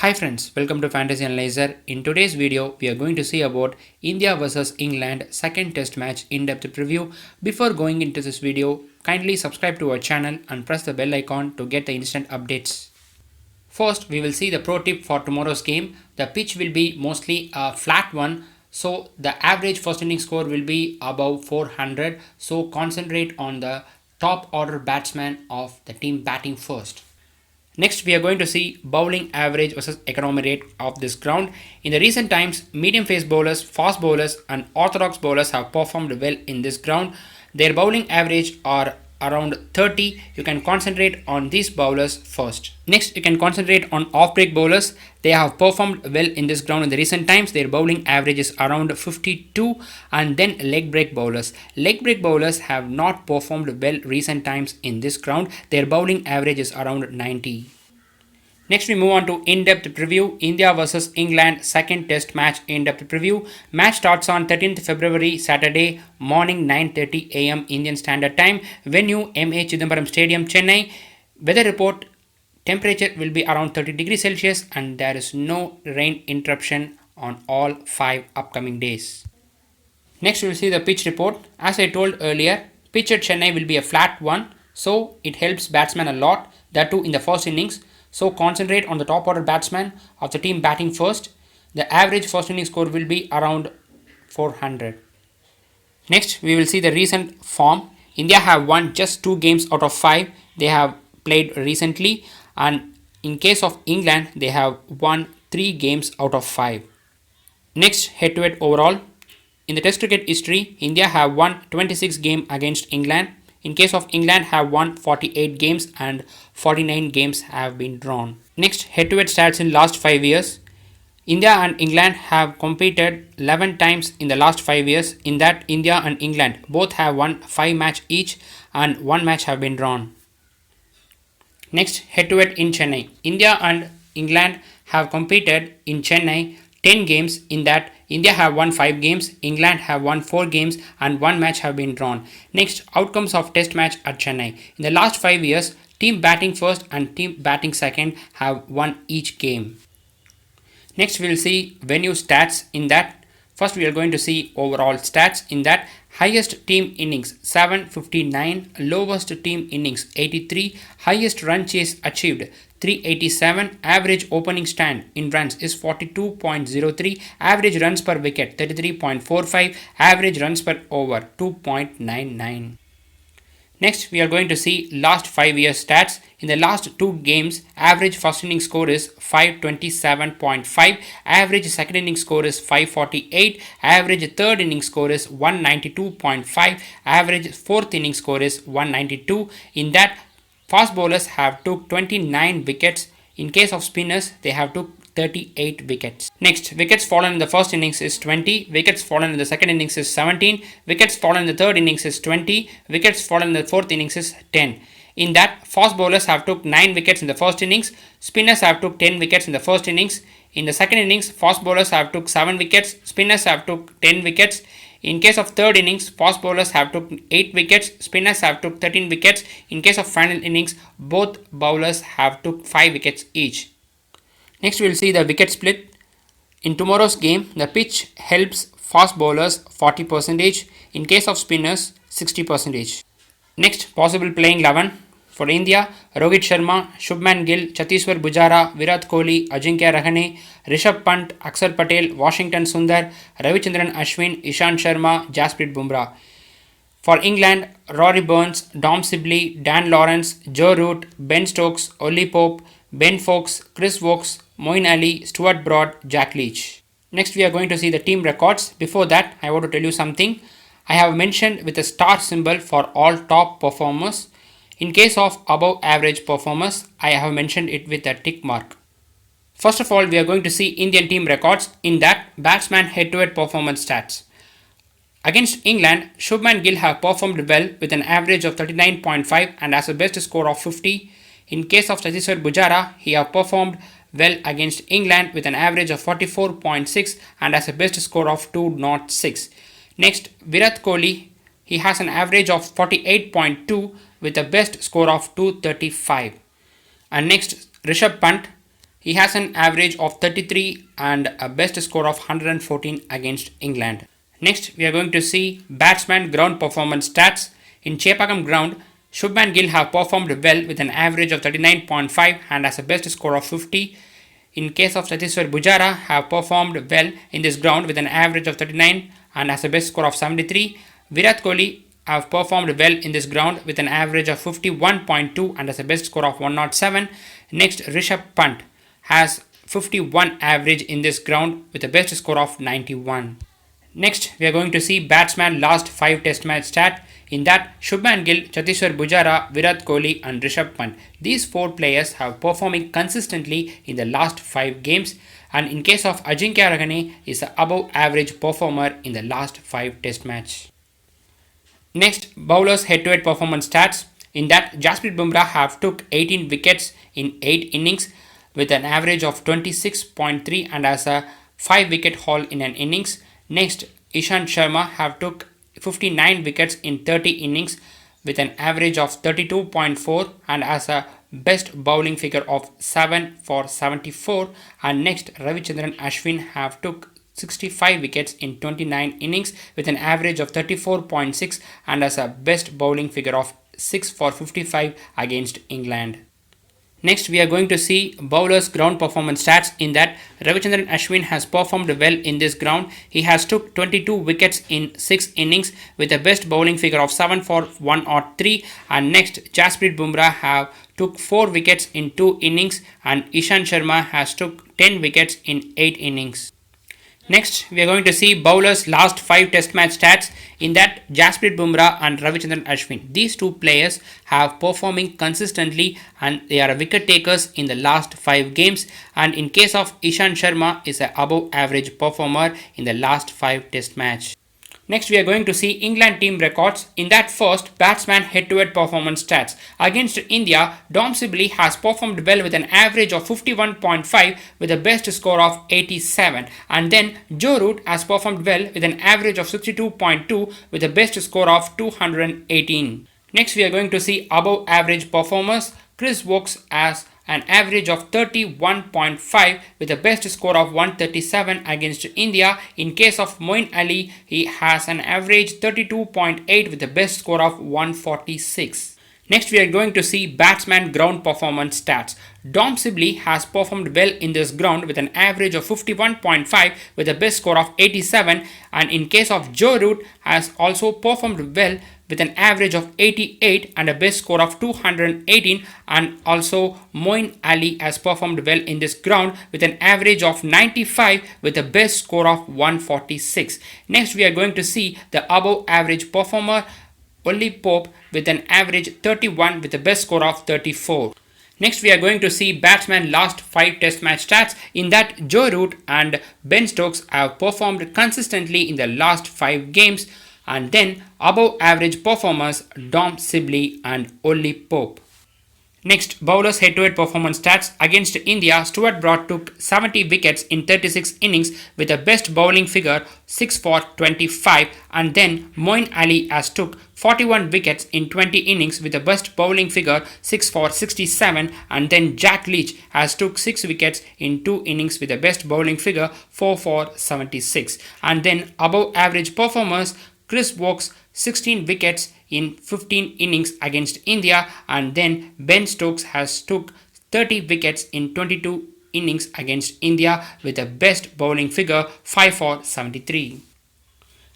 Hi friends, welcome to Fantasy Analyzer. In today's video, we are going to see about India vs England second test match in-depth preview. Before going into this video, kindly subscribe to our channel and press the bell icon to get the instant updates. First, we will see the pro tip for tomorrow's game. The pitch will be mostly a flat one, so the average first inning score will be above 400. So concentrate on the top order batsman of the team batting first. Next, we are going to see bowling average versus economy rate of this ground. In the recent times, medium pace bowlers, fast bowlers and orthodox bowlers have performed well in this ground. Their bowling average are around 30. You can concentrate on these bowlers first. Next, you can concentrate on off-break bowlers. They have performed well in this ground in the recent times. Their bowling average is around 52. And then leg break bowlers. Leg break bowlers have not performed well recent times in this ground. Their bowling average is around 90. Next, we move on to in-depth preview. India vs England second test match in-depth preview. Match starts on 13th February Saturday morning 9:30 am Indian Standard Time. Venue MA Chidambaram Stadium, Chennai. Weather report: temperature will be around 30 degrees Celsius and there is no rain interruption on all 5 upcoming days. Next, we will see the pitch report. As I told earlier, pitch at Chennai will be a flat one, so it helps batsmen a lot. That too in the first innings. So concentrate on the top order batsman of the team batting first. The average first inning score will be around 400. Next, we will see the recent form. India have won just 2 games out of 5 they have played recently, and in case of England, they have won 3 games out of 5. Next, head-to-head overall. In the Test cricket history, India have won 26 games against England. In case of England, have won 48 games and 49 games have been drawn. Next, head-to-head stats in last 5 years. India and England have competed 11 times in the last 5 years. In that, India and England both have won 5 matches each and 1 match have been drawn. Next, head-to-head in Chennai. India and England have competed in Chennai 10 games. In that, India have won 5 games, England have won 4 games and 1 match have been drawn. Next, outcomes of test match at Chennai. In the last 5 years, team batting first and team batting second have won each game. Next, we will see venue stats. In that, first we are going to see overall stats. In that, highest team innings 759, lowest team innings 83, highest run chase achieved 387, average opening stand in runs is 42.03, average runs per wicket 33.45, average runs per over 2.99. Next, we are going to see last 5 years stats. In the last 2 games, average first inning score is 527.5, average second inning score is 548, average third inning score is 192.5, average fourth inning score is 192. In that, fast bowlers have took 29 wickets. In case of spinners, they have took 38 wickets. Next, wickets fallen in the first innings is 20, wickets fallen in the second innings is 17, wickets fallen in the third innings is 20, wickets fallen in the fourth innings is 10. In that, fast bowlers have took 9 wickets in the first innings, spinners have took 10 wickets in the first innings. In the second innings, fast bowlers have took 7 wickets, spinners have took 10 wickets. In case of third innings, fast bowlers have took 8 wickets, spinners have took 13 wickets. In case of final innings, both bowlers have took 5 wickets each. Next, we will see the wicket split. In tomorrow's game, the pitch helps fast bowlers 40%, in case of spinners 60%. Next, possible playing 11. For India, Rohit Sharma, Shubman Gill, Chhattiswar Pujara, Virat Kohli, Ajinkya Rahane, Rishabh Pant, Akshar Patel, Washington Sundar, Ravichandran Ashwin, Ishant Sharma, Jasprit Bumrah. For England, Rory Burns, Dom Sibley, Dan Lawrence, Joe Root, Ben Stokes, Ollie Pope, Ben Foakes, Chris Wokes, Moeen Ali, Stuart Broad, Jack Leach. Next, we are going to see the team records. Before that, I want to tell you something. I have mentioned with a star symbol for all top performers. In case of above average performers, I have mentioned it with a tick mark. First of all, we are going to see Indian team records. In that, batsman head-to-head performance stats. Against England, Shubman Gill have performed well with an average of 39.5 and has a best score of 50. In case of Chhattiswar Pujara, he have performed well against England with an average of 44.6 and has a best score of 206. Next, Virat Kohli, he has an average of 48.2 with a best score of 235. And next, Rishabh Pant, He has an average of 33 and a best score of 114 against England. Next, we are going to see batsman ground performance stats. In Chepakam ground, Shubman Gill have performed well with an average of 39.5 and has a best score of 50. In case of Chattiswar Pujara, have performed well in this ground with an average of 39 and has a best score of 73. Virat Kohli have performed well in this ground with an average of 51.2 and has a best score of 107. Next, Rishabh Pant has 51 average in this ground with a best score of 91. Next, we are going to see batsman last 5 test match stat. In that, Shubman Gill, Chattiswar Pujara, Virat Kohli and Rishabh Pant. These 4 players have performing consistently in the last 5 games, and in case of Ajinkya Rahane is the above average performer in the last 5 test match. Next, bowlers head-to-head performance stats. In that, Jasprit Bumrah have took 18 wickets in 8 innings with an average of 26.3 and has a 5 wicket haul in an innings. Next, Ishant Sharma have took 59 wickets in 30 innings with an average of 32.4 and has a best bowling figure of 7 for 74. And next, Ravichandran Ashwin have took 65 wickets in 29 innings with an average of 34.6 and has a best bowling figure of 6 for 55 against England. Next, we are going to see bowlers ground performance stats. In that, Ravichandran Ashwin has performed well in this ground. He has took 22 wickets in 6 innings with a best bowling figure of 7 for 103. And next, Jasprit Bumrah have took 4 wickets in 2 innings and Ishant Sharma has took 10 wickets in 8 innings. Next, we are going to see bowlers last 5 test match stats. In that, Jasprit Bumrah and Ravichandran Ashwin. These 2 players have performing consistently and they are wicket takers in the last 5 games. And in case of Ishant Sharma is an above average performer in the last 5 test match. Next, we are going to see England team records. In that, first, batsman head-to-head performance stats. Against India, Dom Sibley has performed well with an average of 51.5 with a best score of 87. And then, Joe Root has performed well with an average of 62.2 with a best score of 218. Next, we are going to see above average performers. Chris Woakes has an average of 31.5 with a best score of 137 against India. In case of Moeen Ali, he has an average 32.8 with a best score of 146. Next, we are going to see batsman ground performance stats. Dom Sibley has performed well in this ground with an average of 51.5 with a best score of 87, and in case of Joe Root has also performed well with an average of 88 and a best score of 218, and also Moeen Ali has performed well in this ground with an average of 95 with a best score of 146. Next, we are going to see the above average performer Ollie Pope with an average 31 with a best score of 34. Next, we are going to see batsman last 5 test match stats. In that, Joe Root and Ben Stokes have performed consistently in the last 5 games, and then above average performers Dom Sibley and Ollie Pope. Next, bowlers head-to-head performance stats. Against India, Stuart Broad took 70 wickets in 36 innings with a best bowling figure 6 for 25, and then Moeen Ali has took 41 wickets in 20 innings with a best bowling figure 6 for 67, and then Jack Leach has took 6 wickets in 2 innings with a best bowling figure 4 for 76, and then above average performers Chris Woakes 16 wickets in 15 innings against India, and then Ben Stokes has took 30 wickets in 22 innings against India with a best bowling figure 5 for 73.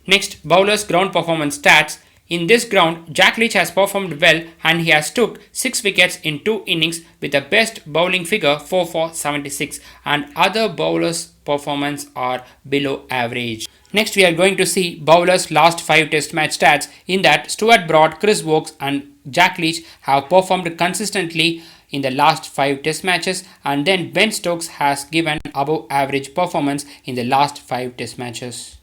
Next, bowlers ground performance stats. In this ground, Jack Leach has performed well and he has took 6 wickets in 2 innings with a best bowling figure 4 for 76, and other bowlers' performance are below average. Next, we are going to see bowlers last 5 test match stats. In that, Stuart Broad, Chris Woakes and Jack Leach have performed consistently in the last 5 test matches, and then Ben Stokes has given above average performance in the last 5 test matches.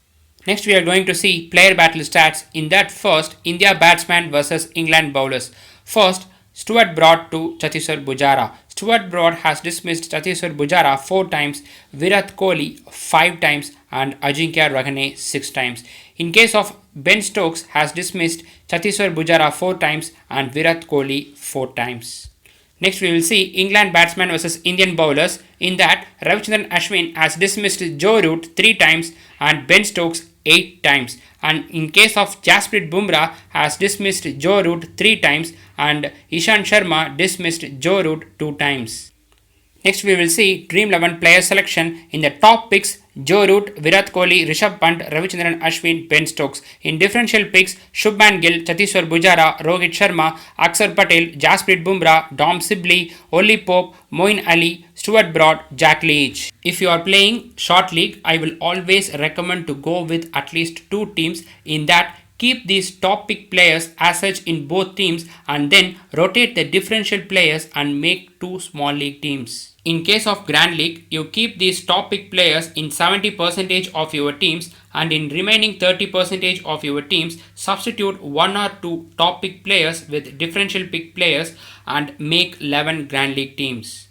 Next, we are going to see player battle stats. In that, first, India batsman versus England bowlers. First, Stuart Broad to Chattiswar Pujara. Stuart Broad has dismissed Chattiswar Pujara 4 times, Virat Kohli 5 times and Ajinkya Rahane 6 times. In case of Ben Stokes has dismissed Chattiswar Pujara 4 times and Virat Kohli 4 times. Next, we will see England batsman versus Indian bowlers. In that, Ravichandran Ashwin has dismissed Joe Root 3 times and Ben Stokes 8 times. And in case of Jasprit Bumrah has dismissed Joe Root 3 times and Ishant Sharma dismissed Joe Root 2 times. Next, we will see Dream 11 player selection. In the top picks, Joe Root, Virat Kohli, Rishabh Pant, Ravichandran Ashwin, Ben Stokes. In differential picks, Shubman Gill, Cheteshwar Pujara, Rohit Sharma, Akshar Patel, Jasprit Bumrah, Dom Sibley, Oli Pope, Moeen Ali, Stuart Broad, Jack Leach. If you are playing short league, I will always recommend to go with at least 2 teams. In that, keep these top pick players as such in both teams and then rotate the differential players and make 2 small league teams. In case of Grand League, you keep these top pick players in 70% of your teams and in remaining 30% of your teams, substitute 1 or 2 top pick players with differential pick players and make 11 Grand League teams.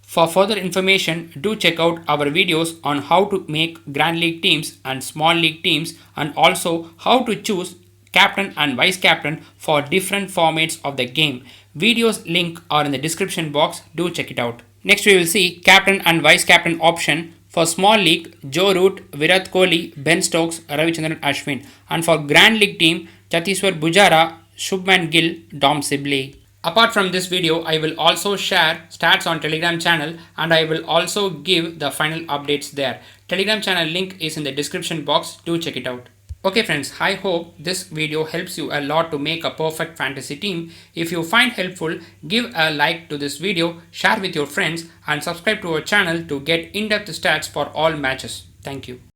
For further information, do check out our videos on how to make Grand League teams and Small League teams and also how to choose captain and vice captain for different formats of the game. Videos link are in the description box, do check it out. Next, we will see captain and vice captain option. For Small League, Joe Root, Virat Kohli, Ben Stokes, Ravichandran Ashwin. And for Grand League team, Cheteshwar Pujara, Shubman Gill, Dom Sibley. Apart from this video, I will also share stats on Telegram channel and I will also give the final updates there. Telegram channel link is in the description box, do check it out. Okay friends, I hope this video helps you a lot to make a perfect fantasy team. If you find helpful, give a like to this video, share with your friends and subscribe to our channel to get in-depth stats for all matches. Thank you.